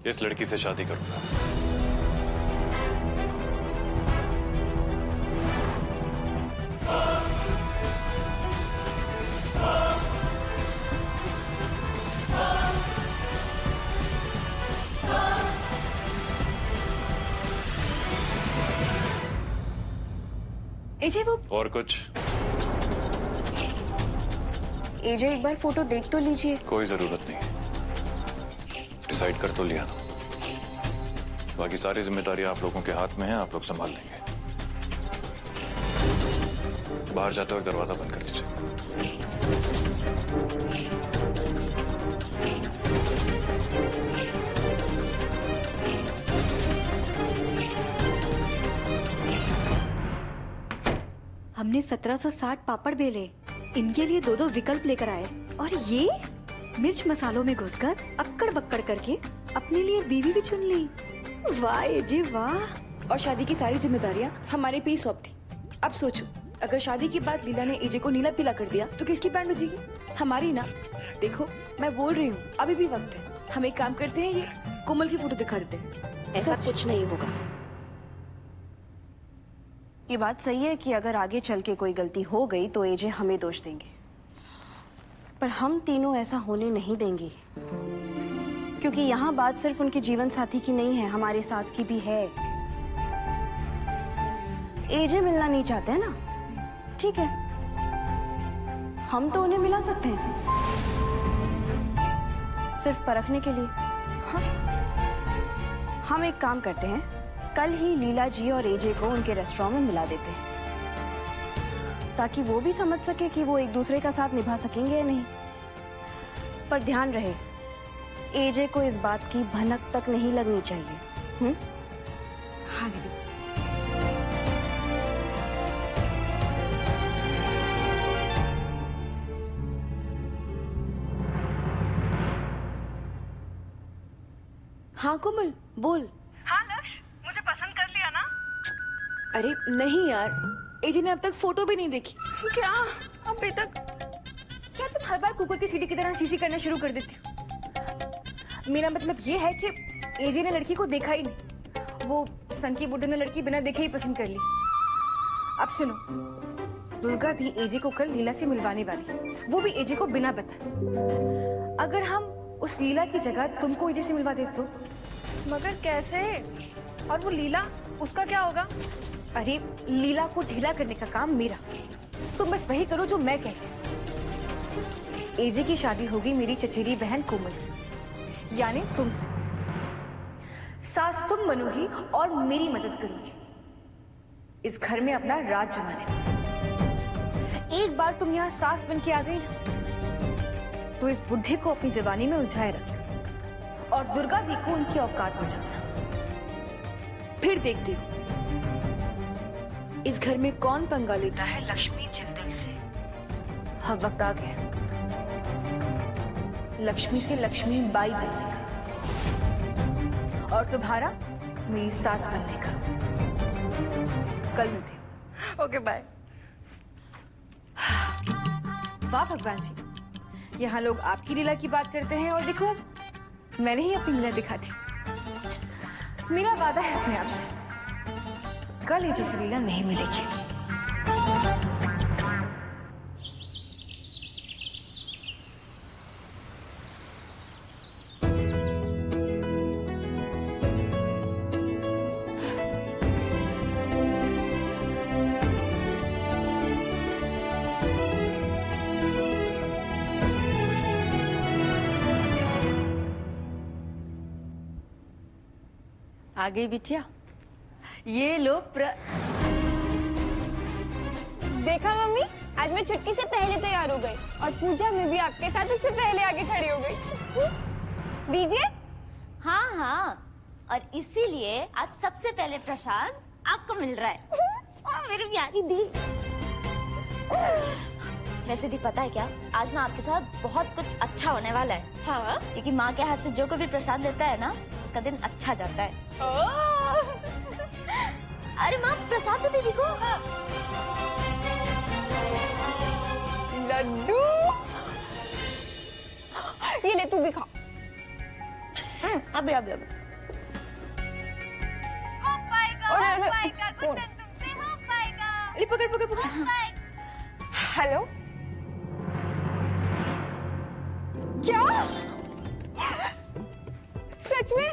इस लड़की से शादी करूंगा। एजे वो और कुछ? एजे एक बार फोटो देख तो लीजिए। कोई जरूरत नहीं, डिसाइड कर तो लिया ना। बाकी सारी जिम्मेदारी आप लोगों के हाथ में है, आप लोग संभाल लेंगे। बाहर जाते वक्त दरवाजा बंद कर दीजिए। हमने 1760 पापड़ बेले, इनके लिए 2-2 विकल्प लेकर आए, और ये मिर्च मसालों में घुसकर अक्कड़ बक्कड़ करके अपने लिए बीवी भी चुन ली। वाह एजे वाह। और शादी की सारी जिम्मेदारियां हमारे पे ही सौंप थी। अब सोचो, अगर शादी के बाद लीला ने एजे को नीला पीला कर दिया तो किसकी बैंड बजेगी? हमारी ना। देखो मैं बोल रही हूँ, अभी भी वक्त है। हम एक काम करते हैं, ये कोमल की फोटो दिखा देते हैं। ऐसा कुछ नहीं होगा। ये बात सही है कि अगर आगे चल के कोई गलती हो गई तो एजे हमें दोष देंगे, पर हम तीनों ऐसा होने नहीं देंगे, क्योंकि यहाँ बात सिर्फ उनके जीवन साथी की नहीं है, हमारे सास की भी है। एजे मिलना नहीं चाहते हैं ना, ठीक है, हम तो उन्हें मिला सकते हैं, सिर्फ परखने के लिए। हाँ? हम एक काम करते हैं, कल ही लीला जी और एजे को उनके रेस्टोरेंट में मिला देते हैं, ताकि वो भी समझ सके कि वो एक दूसरे का साथ निभा सकेंगे या नहीं। पर ध्यान रहे, एजे को इस बात की भनक तक नहीं लगनी चाहिए। हाँ दीदी। हाँ कोमल बोल। हाँ लक्ष्य, मुझे पसंद कर लिया ना? अरे नहीं यार, एजे ने अब तक फोटो भी नहीं देखी। क्या अभी तक? क्या तुम हर बार कुकुर की सीटी की तरह सीसी करना शुरू कर देती हो? मेरा मतलब ये है कि एजे ने लड़की को देखा ही नहीं, वो सनकी बुड्ढे ने लड़की बिना देखे ही पसंद कर ली। अब सुनो, दुर्गा दी एजे को कल लीला से मिलवाने वाली, वो भी एजे को बिना बताए। अगर हम उस लीला की जगह तुमको एजे से मिलवा दे तो? मगर कैसे? और वो लीला, उसका क्या होगा? अरे लीला को ढीला करने का काम मेरा, तुम बस वही करो जो मैं कहती हूँ। एजे की शादी होगी मेरी चचेरी बहन कोमल से, यानी तुमसे। सास तुम बनोगी और मेरी मदद करोगी इस घर में अपना राज जमाने में। एक बार तुम यहाँ सास बन के आ गई ना, तो इस बुढ़े को अपनी जवानी में उलझाए रखना और दुर्गा दी को उनकी औकात में रखना। फिर देखती हो इस घर में कौन पंगा लेता है लक्ष्मी जिंदल से। हाँ वक्त आ गया लक्ष्मी से लक्ष्मी बाई बनने का, और तुम्हारा मेरी सास बनने का। कल मिलते हैं। Okay bye. वाह भगवान जी, यहाँ लोग आपकी लीला की बात करते हैं और देखो मैंने ही अपनी लीला दिखा दी। मेरा वादा है अपने आप से, कल ये जैसी लीला नहीं मिलेगी। आ गई बिटिया, ये लो देखा मम्मी, आज मैं छुट्टी से पहले तैयार हो गई और पूजा में भी आपके साथ उससे पहले आके खड़ी हो गई। दीजिए। हाँ हाँ, और इसीलिए आज सबसे पहले प्रसाद आपको मिल रहा है। ओ, मेरी प्यारी दी। वैसे दी पता है क्या, आज ना आपके साथ बहुत कुछ अच्छा होने वाला है। हाँ? क्योंकि माँ के हाथ से जो कोई भी प्रसाद लेता है ना, उसका दिन अच्छा जाता है। अरे माँ, प्रसाद तो दीदी को। लड्डू, ये ले तू भी खा। अभी अभी अभी। ये पकड़ पकड़ पकड़। हेलो, क्या सच में?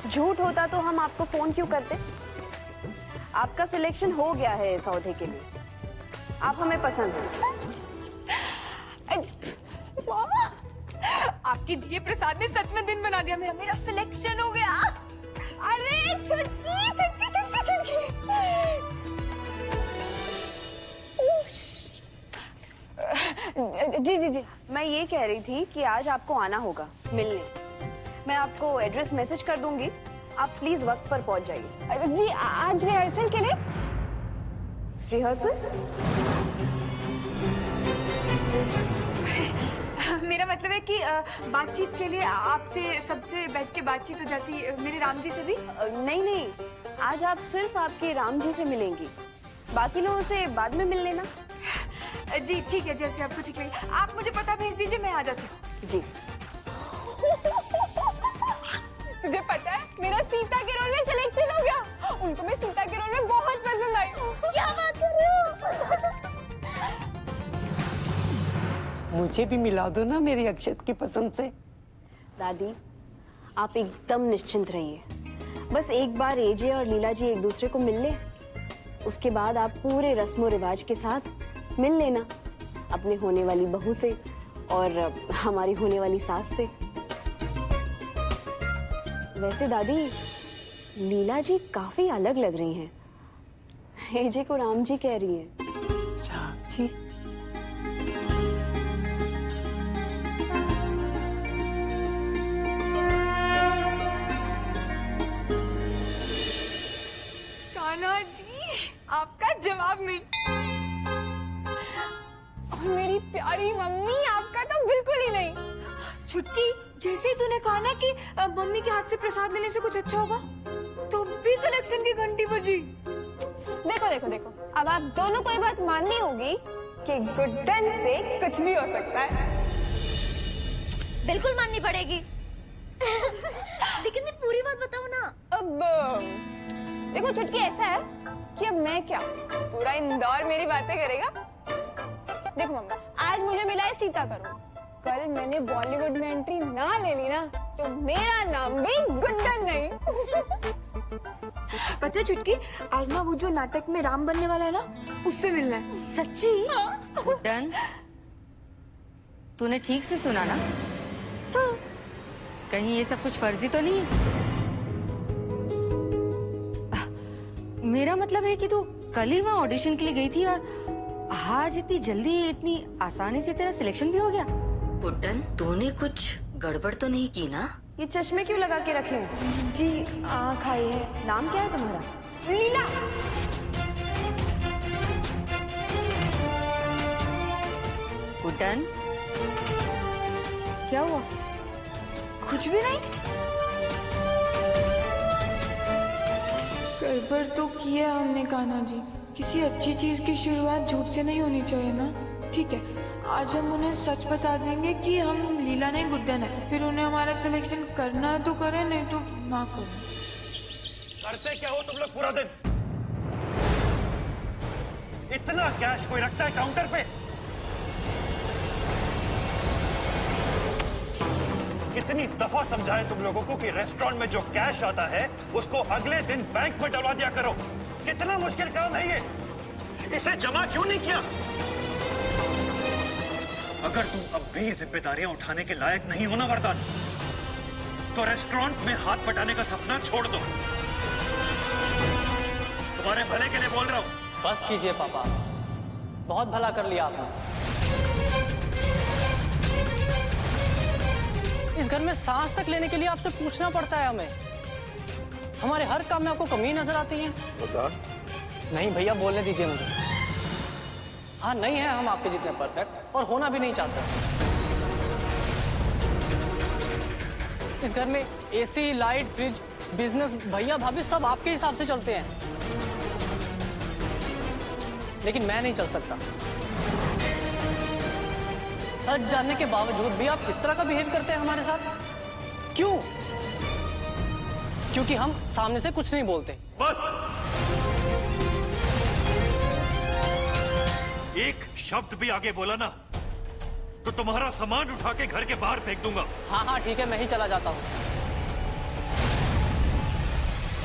झूठ होता तो हम आपको फोन क्यों करते? आपका सिलेक्शन हो गया है इस औहदे के लिए, आप हमें पसंद हैं। मामा, आपके दिए प्रसाद ने सच में दिन बना दिया। मेरा सिलेक्शन हो गया। अरे छुटकी छुटकी छुटकी छुटकी। जी जी जी। मैं ये कह रही थी कि आज आपको आना होगा मिलने। मैं आपको एड्रेस मैसेज कर दूंगी, आप प्लीज वक्त पर पहुंच जाइए। जी आज रिहर्सल के लिए? रिहर्सल? मेरा मतलब है कि बातचीत के लिए आपसे सबसे बैठ के बातचीत हो जाती मेरे राम जी से भी। नहीं नहीं, आज आप सिर्फ आपके राम जी से मिलेंगी, बाकी लोगों से बाद में मिल लेना। जी ठीक है, जैसे आपको ठीक लगे। आप मुझे पता भेज दीजिए, मैं आ जाती हूँ। जी। तुझे पता है मेरा सीता के रोल में सिलेक्शन हो गया। उनको मैं सीता के रोल में बहुत पसंद आई। क्या बात कर रहे हो? मुझे भी मिला दो ना मेरी अक्षत की पसंद से। दादी, आप एकदम निश्चिंत रहिए, बस एक बार एजे और लीला जी एक दूसरे को मिल ले, उसके बाद आप पूरे रस्मों रिवाज के साथ मिल लेना अपने होने वाली बहू से और हमारी होने वाली सास से। वैसे दादी, लीला जी काफी अलग लग रही हैं। एजे को राम जी कह रही हैं। राम जी? कान्हा जी, आपका जवाब नहीं। और मेरी प्यारी मम्मी, आपका तो बिल्कुल ही नहीं। छुटकी, जैसे ही तूने कहा ना कि मम्मी के हाथ से प्रसाद लेने से कुछ अच्छा होगा, तो भी सिलेक्शन की घंटी बजी। देखो देखो देखो, अब आप दोनों को ये बात माननी होगी कि गुड्डन से कुछ भी हो सकता है। बिल्कुल माननी पड़ेगी। लेकिन मैं पूरी बात बताऊं ना। अब देखो छुटकी, ऐसा है कि अब मैं क्या, पूरा इंदौर मेरी बातें करेगा। देखो मम्मा, आज मुझे मिला है सीता का रोल, कल मैंने बॉलीवुड में एंट्री ना ले ली ना, तो मेरा नाम भी गुड्डन नहीं। पता है छुटकी, आज ना वो जो नाटक में राम बनने वाला है ना, उससे मिलना है। सच्ची? गुड्डन, तूने ठीक से सुना ना? कहीं ये सब कुछ फर्जी तो नहीं है? मेरा मतलब है कि तू कल ही वहाँ ऑडिशन के लिए गई थी और आज इतनी जल्दी इतनी आसानी से तेरा सिलेक्शन भी हो गया। गुड्डन, तूने कुछ गड़बड़ तो नहीं की ना? ये चश्मे क्यों लगा के रखे हो? जी आँख आई है। नाम क्या है तुम्हारा? लीला। गुड्डन, क्या हुआ? कुछ भी नहीं। गड़बड़ तो किया हमने कान्हा जी। किसी अच्छी चीज की शुरुआत झूठ से नहीं होनी चाहिए ना। ठीक है, आज हम उन्हें सच बता देंगे कि हम लीला नहीं गुड्डन है। फिर उन्हें हमारा सिलेक्शन करना है तो करें, नहीं तो ना करें। करते क्या हो तुम लोग पूरा दिन? इतना कैश कोई रखता है काउंटर पे? कितनी दफा समझाए तुम लोगों को कि रेस्टोरेंट में जो कैश आता है उसको अगले दिन बैंक में डलवा दिया करो। कितना मुश्किल काम है ये, इसे जमा क्यों नहीं किया? अगर तुम अब भी जिम्मेदारियां उठाने के लायक नहीं हो ना वरदान, तो रेस्टोरेंट में हाथ बटाने का सपना छोड़ दो। तुम्हारे भले के लिए बोल रहा हूं। बस कीजिए पापा, बहुत भला कर लिया आपने। इस घर में सांस तक लेने के लिए आपसे पूछना पड़ता है हमें। हमारे हर काम में आपको कमी नजर आती है। बता। नहीं भैया, बोलने दीजिए मुझे। हाँ, नहीं है हम आपके जितने परफेक्ट, और होना भी नहीं चाहते। इस घर में एसी, लाइट, फ्रिज, बिजनेस, भैया भाभी सब आपके हिसाब से चलते हैं, लेकिन मैं नहीं चल सकता। सच जानने के बावजूद भी आप इस तरह का बिहेव करते हैं हमारे साथ, क्यों? क्योंकि हम सामने से कुछ नहीं बोलते। बस एक शब्द भी आगे बोला ना तो तुम्हारा सामान उठा के घर के बाहर फेंक दूंगा। हाँ हाँ ठीक है, मैं ही चला जाता हूँ।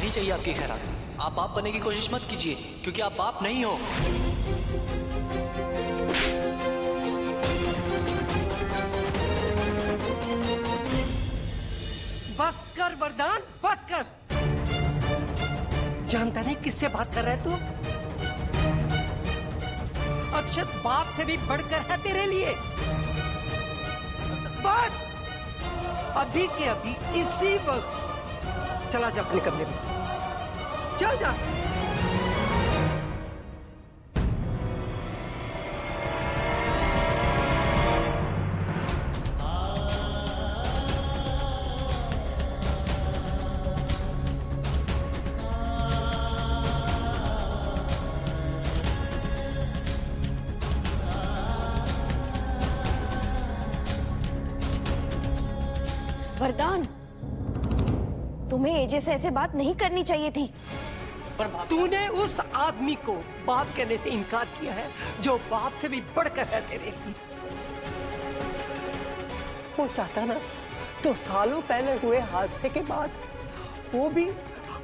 नहीं चाहिए आपकी खैरात। आप बाप बनने की कोशिश मत कीजिए, क्योंकि आप बाप नहीं हो। बस कर वरदान, बस कर। जानता नहीं किससे बात कर रहा है तू? अक्षत बाप से भी बढ़कर है तेरे लिए। बस अभी के अभी इसी वक्त चला जा अपने कमरे में, चल जा। वरदान, तुम्हें एजे से ऐसे बात नहीं करनी चाहिए थी। पर तूने उस आदमी को बाप कहने से इनकार किया है जो बाप से भी बढ़कर है तेरे लिए। वो चाहता ना तो सालों पहले हुए हादसे के बाद वो भी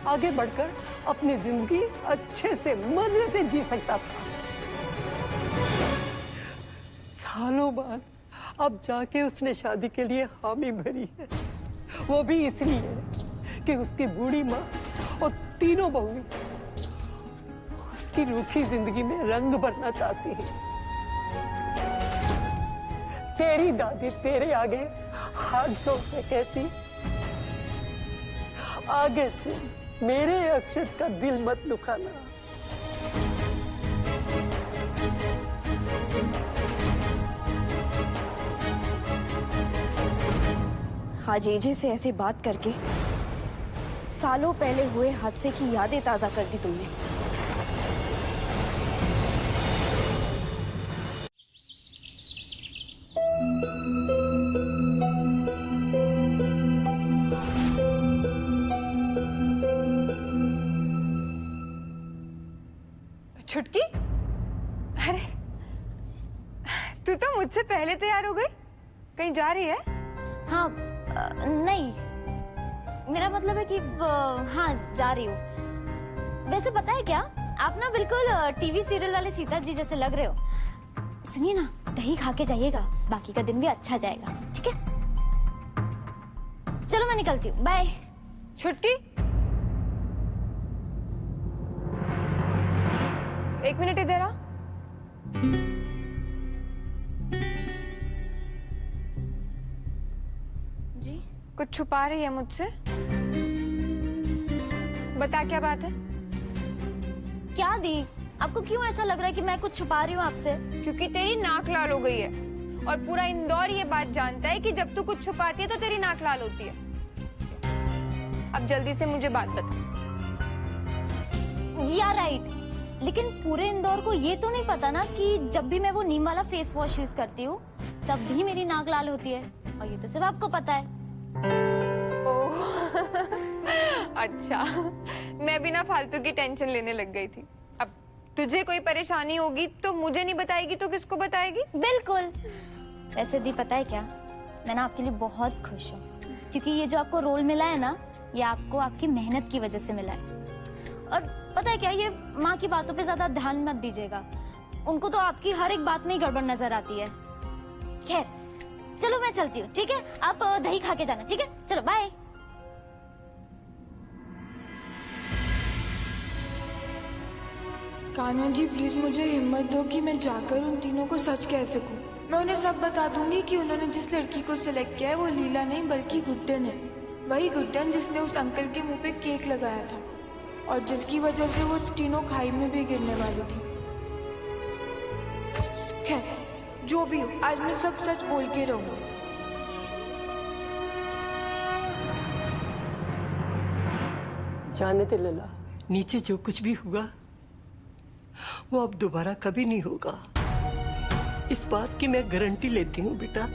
आगे बढ़कर अपनी जिंदगी अच्छे से मजे से जी सकता था। सालों बाद अब जाके उसने शादी के लिए हामी भरी है, वो भी इसलिए कि उसकी बूढ़ी माँ और तीनों बहुएं उसकी रूखी जिंदगी में रंग भरना चाहती है। तेरी दादी तेरे आगे हाथ जोड़ के कहती, आगे से मेरे अक्षत का दिल मत दुखाना। आज एजे से ऐसे बात करके सालों पहले हुए हादसे की यादें ताजा कर दी तुमने। छुटकी, अरे तू तो मुझसे पहले तैयार हो गई, कहीं जा रही है? हाँ नहीं, मेरा मतलब है कि हाँ जा रही हूँ। वैसे पता है क्या, आप ना बिल्कुल टीवी सीरियल वाले सीता जी जैसे लग रहे हो। सुनिए ना, दही खा के जाइएगा, बाकी का दिन भी अच्छा जाएगा, ठीक है? चलो मैं निकलती हूँ, बाय। छुटकी, एक मिनट इधर आ। जी? कुछ छुपा रही है मुझसे? बता क्या बात है? क्या दी, आपको क्यों ऐसा लग रहा है कि मैं कुछ छुपा रही हूँ आपसे? क्योंकि तेरी नाक लाल हो गई है और पूरा इंदौर ये बात जानता है कि जब तू कुछ छुपाती है तो तेरी नाक लाल होती है। अब जल्दी से मुझे बात बता। या राइट, लेकिन पूरे इंदौर को ये तो नहीं पता ना कि जब भी मैं वो नीम वाला फेस वॉश यूज करती हूँ तब भी मेरी नाक लाल होती है, और ये तो सिर्फ आपको पता है। ओह अच्छा, मैं भी ना फालतू की टेंशन लेने लग गई थी। अब तुझे कोई परेशानी होगी तो मुझे नहीं बताएगी तो किसको बताएगी? बिल्कुल। वैसे दी पता है क्या, मैं ना आपके लिए बहुत खुश हूँ, क्योंकि ये जो आपको रोल मिला है ना, ये आपको आपकी मेहनत की वजह से मिला है। और पता है क्या, ये माँ की बातों पे ज्यादा ध्यान मत दीजिएगा, उनको तो आपकी हर एक बात में ही गड़बड़ नजर आती है। खैर चलो मैं चलती हूँ, ठीक है? आप दही खा के जाना, ठीक है? चलो बाय। कान्हा जी प्लीज मुझे हिम्मत दो कि मैं जाकर उन तीनों को सच कह सकूं। मैं उन्हें सब बता दूंगी कि उन्होंने जिस लड़की को सिलेक्ट किया है वो लीला नहीं बल्कि गुड्डन है। वही गुड्डन जिसने उस अंकल के मुंह पे केक लगाया था और जिसकी वजह से वो तीनों खाई में भी गिरने वाली थी। खैर जो भी हो, आज मैं सब सच बोल के रहूंगी। जाने दे लला, नीचे जो कुछ भी हुआ वो अब दोबारा कभी नहीं होगा, इस बात की मैं गारंटी लेती हूँ बेटा।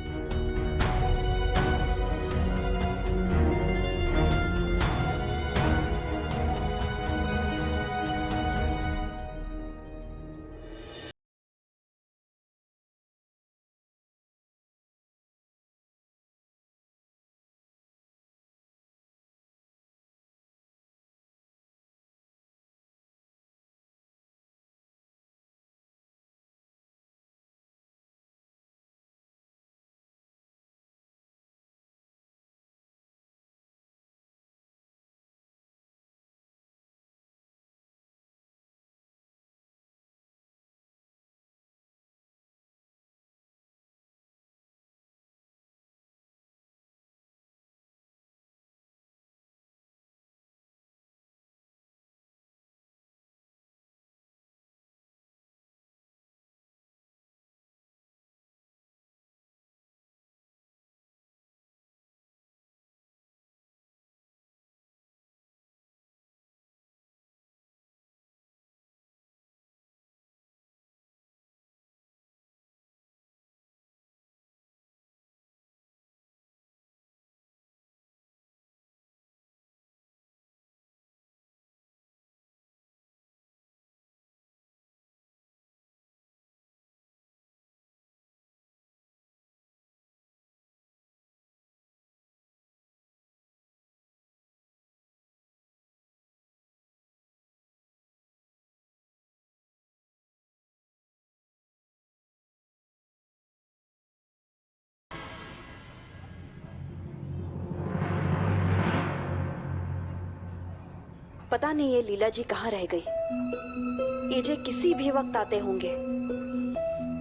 पता नहीं ये लीला जी कहाँ रह गई। एजे किसी भी वक्त आते होंगे,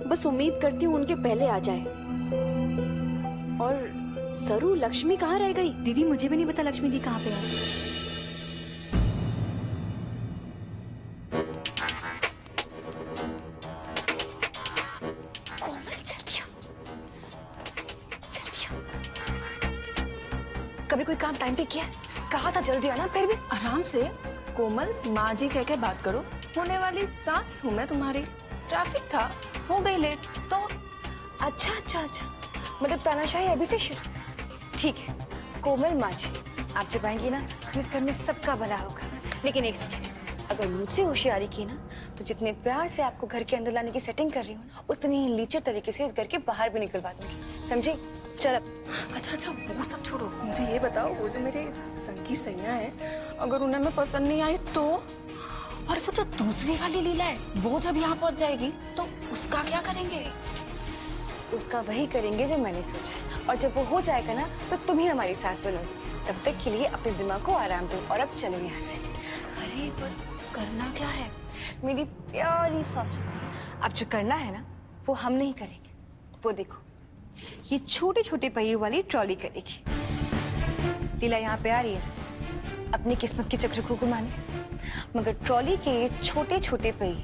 बस उम्मीद करती हूँ उनके पहले आ जाए। और सरू, लक्ष्मी कहाँ रह गई? दीदी मुझे भी नहीं पता लक्ष्मी दी कहाँ पे है। कभी कोई काम टाइम पे किया? कहा था जल्दी आना, फिर भी आराम से। कोमल, माँ जी कह के बात करो। होने वाली सास हूँ मैं तुम्हारी। ट्रैफिक था, हो गई लेट तो। अच्छा अच्छा अच्छा, मतलब तानाशाही अभी से शुरू। ठीक है कोमल माँ जी, आप जब आएंगी ना तो इस घर में सबका भला होगा। लेकिन एक सेकेंड, अगर मुझसे होशियारी की ना तो जितने प्यार से आपको घर के अंदर लाने की सेटिंग कर रही हूँ उतनी ही लीचर तरीके से इस घर के बाहर भी निकलवा दूंगी, समझी? चल अब। अच्छा अच्छा, वो सब छोड़ो, मुझे ये बताओ, वो जो मेरे संग की सैया है, अगर उन्हें मैं पसंद नहीं आई तो? और वो जो दूसरी वाली लीला है, वो जब यहाँ पहुंच जाएगी तो उसका क्या करेंगे? उसका वही करेंगे जो मैंने सोचा है, और जब वो हो जाएगा ना तो तुम ही हमारी सास बनोगी। तब तक के लिए अपने दिमाग को आराम दो और अब चलो यहाँ से। अरे पर करना क्या है? मेरी प्यारी सासू, अब जो करना है ना वो हम नहीं करेंगे। वो देखो, ये छोटे छोटे पहियों वाली ट्रॉली करेगी। लीला यहाँ पे आ रही है अपनी किस्मत के चक्र को घुमाने, मगर ट्रॉली के ये छोटे छोटे पहिए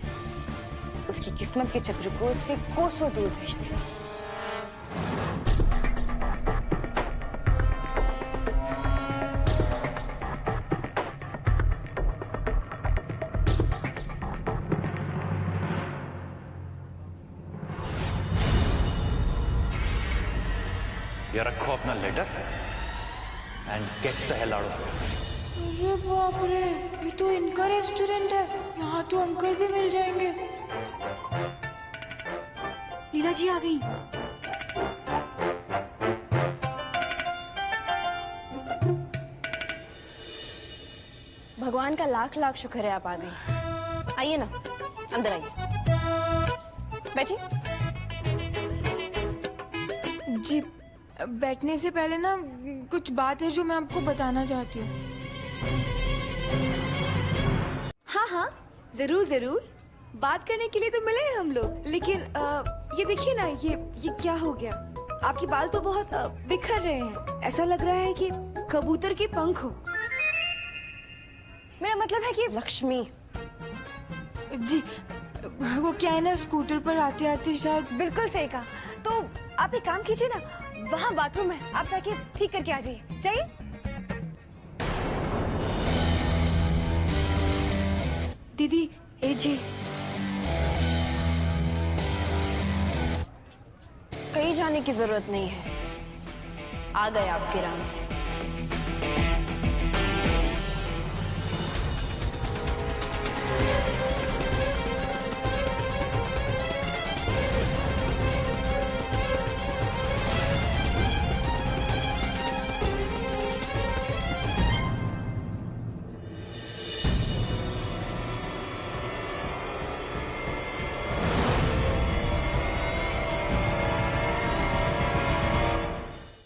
उसकी किस्मत के चक्र को उससे कोसों दूर भेज देंगे। ये रखो अपना letter and get the hell out of here. अरे बाप रे, ये तो इनका रेस्टोरेंट है, यहाँ तो अंकल भी मिल जाएंगे। लीला जी आ गई। भगवान का लाख लाख शुक्र है आप आ गई। आइए ना, अंदर आइए, बैठिए। जी, बैठने से पहले ना कुछ बात है जो मैं आपको बताना चाहती हूँ। हाँ हाँ जरूर जरूर, बात करने के लिए तो मिले हैं हम लोग। लेकिन ये देखिए ना, ये क्या हो गया? आपके बाल तो बहुत बिखर रहे हैं, ऐसा लग रहा है कि कबूतर के पंख हो। मेरा मतलब है कि लक्ष्मी जी, वो क्या है ना, स्कूटर पर आते आते शायद। बिल्कुल सही कहा। तो आप एक काम कीजिए ना, वहाँ बाथरूम है, आप जाके ठीक करके आ जाइए। जाइए। दीदी, एजे कहीं जाने की जरूरत नहीं है, आ गए आपके राम।